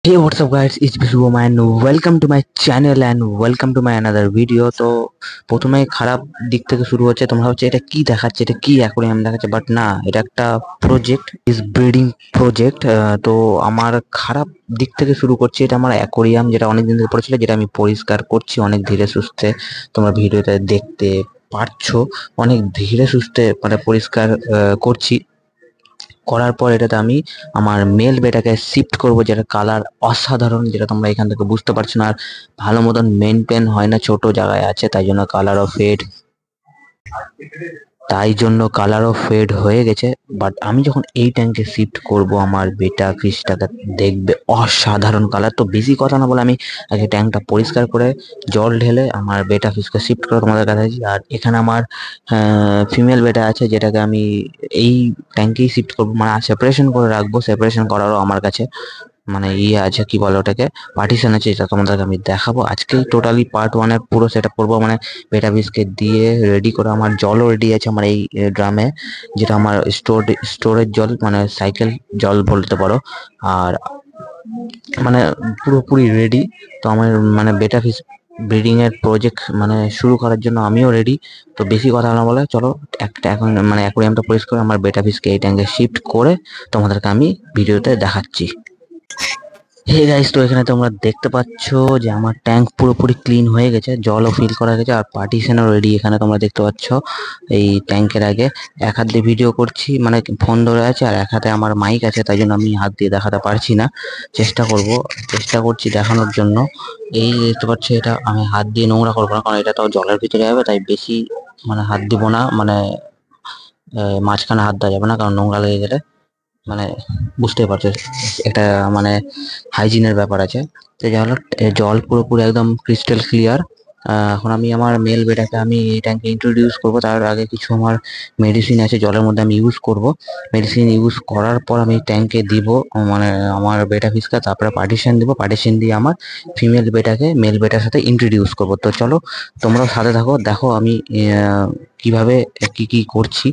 Hey, what's up guys, it's Bishwam and welcome to my channel and welcome to my another video। তো প্রথমে খারাপ দিক থেকে শুরু হচ্ছে, তোমরা হচ্ছে এটা কি দেখাচ্ছে, এটা কি অ্যাকোয়ারিয়াম দেখাচ্ছে, বাট না, এটা একটা প্রজেক্ট, ইজ ব্রিডিং প্রজেক্ট। তো আমার খারাপ দিক থেকে শুরু করছি। এটা আমার অ্যাকোয়ারিয়াম, যেটা অনেক দিন ধরে পড়েছিল, যেটা আমি পরিষ্কার করছি অনেক ধীরে সুস্থে। তোমরা ভিডিওতে দেখতে পারছো অনেক ধীরে সুস্থে মানে পরিষ্কার করছি। করার পর এটাতে আমি আমার মেল বেটাকে শিফট করব, যেটা কালার অসাধারণ, যেটা তোমরা এখান থেকে বুঝতে পারছো না। আর ভালো মতন মেনটেন হয় না, ছোট জায়গায় আছে, তাই জন্য কালারও ফেড হয়ে গেছে। বাট আমি যখন এই ট্যাঙ্কে শিফট করব, আমার বেটা ফিশটাকে দেখবে অসাধারণ কালার। তো বেশি কথা না বলে আমি আগে ট্যাঙ্কটা পরিষ্কার করে জল ঢেলে আমার বেটা ফিশকে শিফট করে তোমাদের কাছে। আর এখানে আমার ফিমেল বেটা আছে, যেটাকে আমি এই ট্যাঙ্কেই শিফট করবো, মানে সেপারেশন করে রাখবো। সেপারেশন করারও আমার কাছে মানে ইয়ে আছে, কি বলে ওটাকে, পার্টিশন আছে, যেটা তোমাদেরকে আমি দেখাবো আজকেই। টোটালি পার্ট ওয়ানের পুরো সেট আপ করবো, মানে বেটাবিসকে দিয়ে রেডি করে। আমার জলও রেডি আছে আমার এই ড্রামে, যেটা আমার স্টোরেজ জল, মানে সাইকেল জল বলতে পারো। আর মানে পুরোপুরি রেডি। তো আমার মানে বেটা ফিস ব্রিডিং এর প্রজেক্ট মানে শুরু করার জন্য আমিও রেডি। তো বেশি কথা না বলে চলো একটা এখন মানে অ্যাকোয়ারিয়ামটা পরিষ্কার করে আমার বেটা ফিসকে এই ট্যাঙ্কে শিফট করে তোমাদেরকে আমি ভিডিওতে দেখাচ্ছি। হে গাইস, তো এখানে তোমরা দেখতে পাচ্ছ যে আমার ট্যাঙ্ক পুরোপুরি ক্লিন হয়ে গেছে, জলও ফিল করা গেছে, আর পার্টিশনও রেডি। এখানে তোমরা দেখতে পাচ্ছ এই ট্যাঙ্কের আগে এক হাত দিয়ে ভিডিও করছি, মানে ফোন ধরে আছে, আর এক হাতে আমার মাইক আছে, তাই জন্য আমি হাত দিয়ে দেখাতে পারছি না। চেষ্টা করছি দেখানোর জন্য। এই দেখতে পাচ্ছ, এটা আমি হাত দিয়ে নোংরা করবো না, কারণ এটা তো জলের ভিতরে যাবে, তাই বেশি মানে হাত দিব না, মানে মাঝখানে হাত দেওয়া যাবে না, কারণ নোংরা লেগে গেলে মানে বুঝতেই পারছো একটা মানে হাইজিনের ব্যাপার আছে। তো যা হলো, জল পুরোপুরি একদম ক্রিস্টাল ক্লিয়ার। এখন আমি আমার মেল বেটাকে আমি এই ট্যাঙ্কে ইন্ট্রোডিউস করবো। তার আগে কিছু আমার মেডিসিন আছে জলের মধ্যে আমি ইউজ করব। মেডিসিন ইউজ করার পর আমি ট্যাঙ্কে দিব, মানে আমার বেটা ফিসকে, তারপরে পার্টিশন দিব। পার্টিশন দিয়ে আমার ফিমেল বেটাকে মেল বেটার সাথে ইন্ট্রোডিউস করব। তো চলো তোমরাও সাথে থাকো, দেখো আমি কিভাবে কি কি করছি।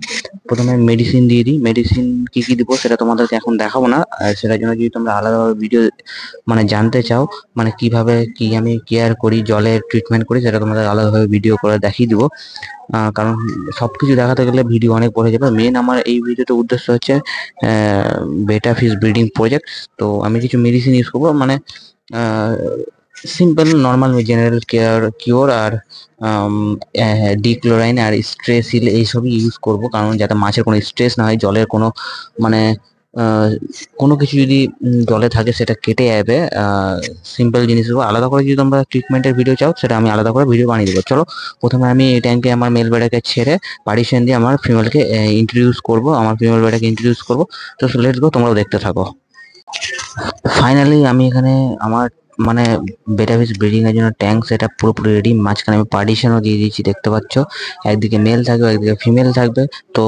প্রথমে মেডিসিন দিয়ে দিই। মেডিসিন কি কি দিব সেটা তোমাদেরকে এখন দেখাবো না, আর সেটার জন্য যদি তোমরা আলাদাভাবে ভিডিও মানে জানতে চাও, মানে কিভাবে কি আমি কেয়ার করি, জলের ট্রিটমেন্ট করি, সেটা তোমাদের আলাদাভাবে ভিডিও করে দেখিয়ে দিব। কারণ সবকিছু দেখাতে গেলে ভিডিও অনেক বড় হয়ে যাবে। মেন আমার এই ভিডিওতে উদ্দেশ্য হচ্ছে বেটা ফিশ ব্রিডিং প্রজেক্ট। তো আমি কিছু মেডিসিন ইউজ করবো, মানে simple normal general care cure, আর ডিক্লোরাইন আর স্ট্রেসিল এইসবই ইউজ করব, কারণ যাতে মাছের কোনো স্ট্রেস না হয়, জলের কোনো মানে কোনো কিছু যদি জলে থাকে সেটা কেটে যাবে। সিম্পল জিনিসগুলো আলাদা করে যদি তোমরা ট্রিটমেন্টের ভিডিও চাও, সেটা আমি আলাদা করে ভিডিও বানিয়ে দেবো। চলো প্রথমে আমি এই ট্যাঙ্কে আমার মেল বেড়াকে ছেড়ে পার্টিশন দিয়ে আমার ফিমেলকে ইন্ট্রোডিউস করব, আমার ফিমেল বেড়াকে ইন্ট্রোডিউস করবো। তো লেটস গো, তোমরাও দেখতে থাকো। ফাইনালি আমি এখানে আমার মানে বেটাফিস ব্রিডিং এর জন্য ট্যাঙ্ক সেটা পুরোপুরি রেডি। মাঝখানে আমি পার্টিশনও দিয়ে দিয়েছি, দেখতে পাচ্ছ, একদিকে মেল থাকবে একদিকে ফিমেল থাকবে। তো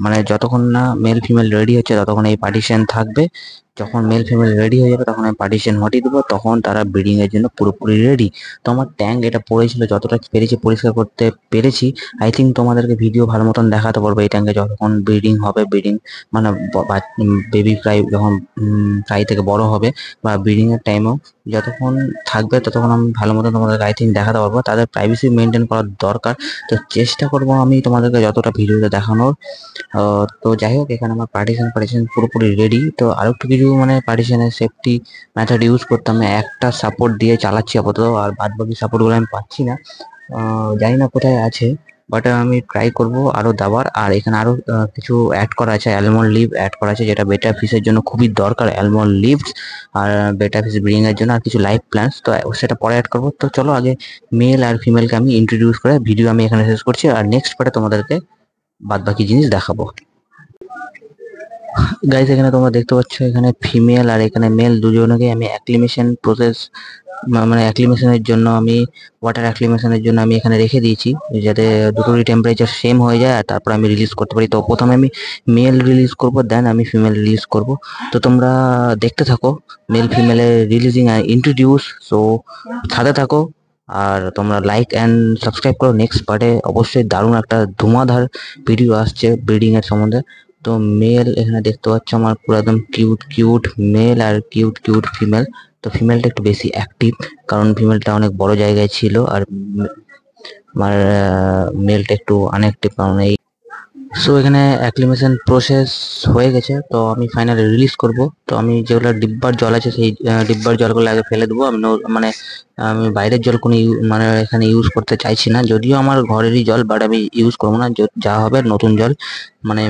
মানে যতক্ষণ না মেল ফিমেল রেডি হচ্ছে ততক্ষণ এই পার্টিশন থাকবে। যখন মেল ফিমেল রেডি হয়ে যাবে তখন আমি পার্টিশন হটিয়ে দেবো, তখন তারা ব্রিডিং এর জন্য পুরোপুরি রেডি। তো আমার ট্যাঙ্ক এটা পড়েছিল, যতটা পেরেছি পরিষ্কার করতে পেরেছি। আই থিঙ্ক তোমাদেরকে ভিডিও ভালো মতন দেখাতে পারবো এই ট্যাঙ্কে যতক্ষণ ব্রিডিং হবে, ব্রিডিং মানে বেবি ফ্রাই যখন ফ্রাই থেকে বড় হবে, বা ব্রিডিং এর টাইমেও যতক্ষণ থাকবে ততক্ষণ আমি ভালো মতো তোমাদেরকে আই থিঙ্ক দেখাতে পারবো। তাদের প্রাইভেসি মেনটেন করার দরকার, তো চেষ্টা করবো আমি তোমাদেরকে যতটা ভিডিওতে দেখানোর। তো যাই হোক, এখানে আমার পার্টিশন পুরোপুরি রেডি। তো আরো একটু কিছু মানে পার্টিশনের সেফটি মেথড ইউজ করতে আমি একটা সাপোর্ট দিয়ে চালাচ্ছি আপাতত, আর বাদ বাকি সাপোর্টগুলো আমি পাচ্ছি না, জানি না কোথায় আছে, বাট আমি ট্রাই করব আরো দেওয়ার। আর এখানে আরো কিছু অ্যাড করা আছে, অ্যালমন্ড লিভ অ্যাড করা আছে, যেটা বেটা ফিশের জন্য খুবই দরকার, অ্যালমন্ড লিভস। আর বেটা ফিশ ব্রিডিং এর জন্য আর কিছু লাইভ প্ল্যান্টস, তো সেটা পরে অ্যাড করবো। তো চলো আগে মেল আর ফিমেলকে আমি ইন্ট্রোডিউস করে ভিডিও আমি এখানে শেষ করছি, আর নেক্সট পার্টে তোমাদেরকে বাদ বাকি জিনিস দেখাবো। গাইস, এখানে তোমরা দেখতে পাচ্ছ, এখানে ফিমেল আর এখানে মেল দুজনকে আমি অ্যাক্লিমেশন প্রসেস মানে অ্যাক্লিমেশনের জন্য আমি ওয়াটার অ্যাক্লিমেশনের জন্য আমি এখানে রেখে দিয়েছি, যাতে দুটোরই টেম্পারেচার সেম হয়ে যায়, আর তারপর আমি রিলিজ করতে পারি। তো প্রথমে আমি মেল রিলিজ করব, দেন আমি ফিমেল রিলিজ করব। তো তোমরা দেখতে থাকো মেল ফিমেলের রিলিজিং আর ইন্ট্রোডিউস। সো সাথে থাকো, আর তোমরা লাইক অ্যান্ড সাবস্ক্রাইব করো। নেক্সট পার্টে অবশ্যই দারুণ একটা ধুমাধার ভিডিও আসছে ব্রিডিং এর সম্বন্ধে। তো মেল এখানে দেখতে পাচ্ছ আমার পুরো একদম কিউট কিউট মেল আর কিউট কিউট ফিমেল। তো তো ফিমেলটা একটু বেশি অ্যাক্টিভ, কারণ ফিমেলটা অনেক বড় জায়গায় ছিল, আর আমার মেলটা একটু আনঅ্যাক্টিভ, কারণ এই সো এখানে অ্যাক্লিমেশন প্রসেস হয়ে গেছে। তো আমি ফাইনালি রিলিজ করব। তো আমি যেগুলো ডিব্বার জল আছে সেই ডিব্বার জলগুলো আগে ফেলে দেবো। মানে আমি বাইরের জল কোনো মানে এখানে ইউজ করতে চাইছি না, যদিও আমার ঘরেরই জল, বাট আমি ইউজ করবো না। যা হবে নতুন জল, মানে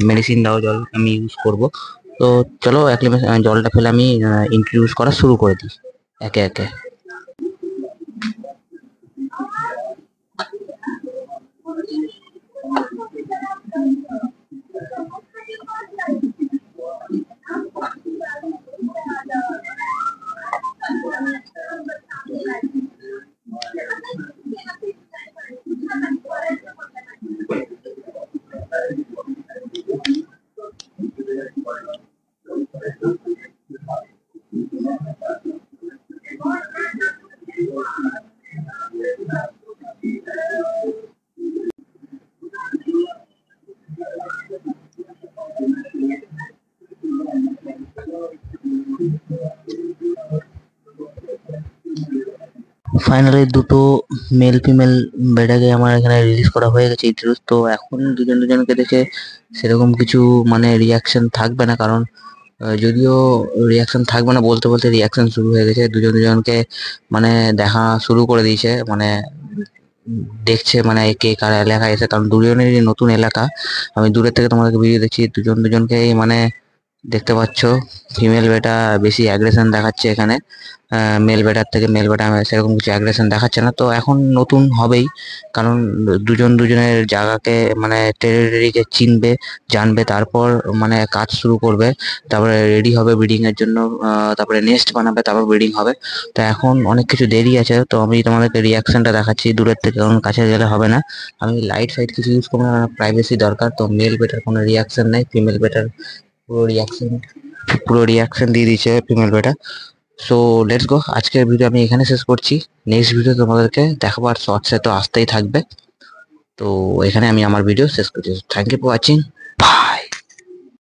মেডিসিন দেওয়া জল আমি ইউজ করব। তো চলো অ্যাক্লিমেশন জলটা ফেলে আমি ইন্ট্রোডিউস করা শুরু করে দিই একে একে। ফাইনালি দুটো মেল ফিমেল বেটাকে আমার এখানে রিলিজ করা হয়ে গেছে ইন্ট্রোডিউস। তো এখন দুজন দুজনকে দেখে সেরকম কিছু মানে রিয়াকশন থাকবে না, কারণ যদিও রিয়াকশন থাকবে না বলতে বলতে রিয়াকশন শুরু হয়ে গেছে। দুজন দুজনকে মানে দেখা শুরু করে দিয়েছে, মানে দেখছে মানে কে কার এলাকায় এসে, কারণ দুজনেরই নতুন এলাকা। আমি দূরের থেকে তোমাদেরকে ভিডিও দেখছি, দুজন দুজনকেই মানে দেখতে পাচ্ছ। ফিমেল বেটা বেশি অ্যাগ্রেশন দেখাচ্ছে এখানে, মেল বেটার থেকে। মেল বেটা সেরকম কিছু অ্যাগ্রেশন দেখাচ্ছে না। তো এখন নতুন হবেই, কারণ দুজন দুজনের জায়গাকে মানে টেরিটরিকে চিনবে, জানবে, তারপর মানে কাজ শুরু করবে। তারপরে রেডি হবে ব্রিডিং এর জন্য, তারপরে নেস্ট বানাবে, তারপর ব্রিডিং হবে। তো এখন অনেক কিছু দেরি আছে। তো আমি তোমাদেরকে রিয়াকশনটা দেখাচ্ছি দূরের থেকে, কারণ কাছে গেলে হবে না। আমি লাইট ফাইট কিছু ইউজ করবো না, প্রাইভেসি দরকার। তো মেল বেটার কোনো রিয়াকশন নেই, ফিমেল বেটার পুরো রিয়াকশন দিয়ে দিয়েছে ফিমেল বেটা। সো লেটস গো, আজকের ভিডিও আমি এখানে শেষ করছি। নেক্সট ভিডিও তোমাদেরকে দেখাবো, আর শর্টসে তো আসতেই থাকবে। তো এখানে আমি আমার ভিডিও শেষ করছি। Thank you for watching, by.